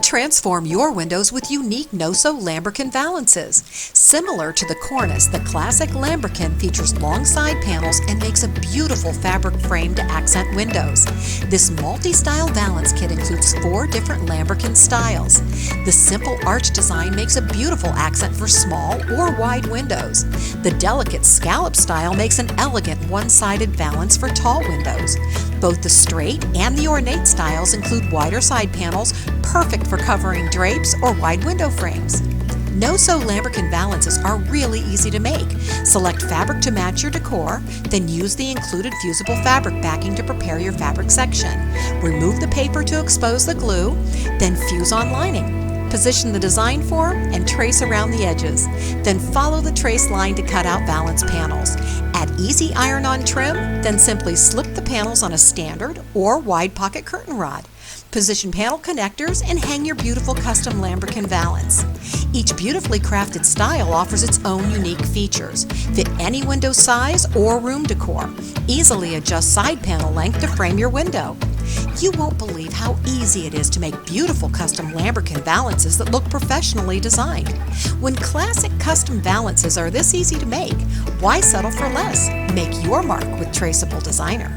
Transform your windows with unique no-sew Lambrequin Valances. Similar to the cornice, the classic Lambrequin features long side panels and makes a beautiful fabric frame to accent windows. This multi-style valance kit includes 4 different Lambrequin styles. The simple arch design makes a beautiful accent for small or wide windows. The delicate scallop style makes an elegant one-sided valance for tall windows. Both the straight and the ornate styles include wider side panels, perfect for covering drapes or wide window frames. No-sew Lambrequin Valances are really easy to make. Select fabric to match your decor, then use the included fusible fabric backing to prepare your fabric section. Remove the paper to expose the glue, then fuse on lining. Position the design form and trace around the edges. Then follow the trace line to cut out valance panels. Add easy iron-on trim, then simply slip the panels on a standard or wide pocket curtain rod. Position panel connectors and hang your beautiful custom Lambrequin Valance. Each beautifully crafted style offers its own unique features. Fit any window size or room decor. Easily adjust side panel length to frame your window. You won't believe how easy it is to make beautiful custom Lambrequin Valances that look professionally designed. When classic custom valances are this easy to make, why settle for less? Make your mark with Traceable Designer.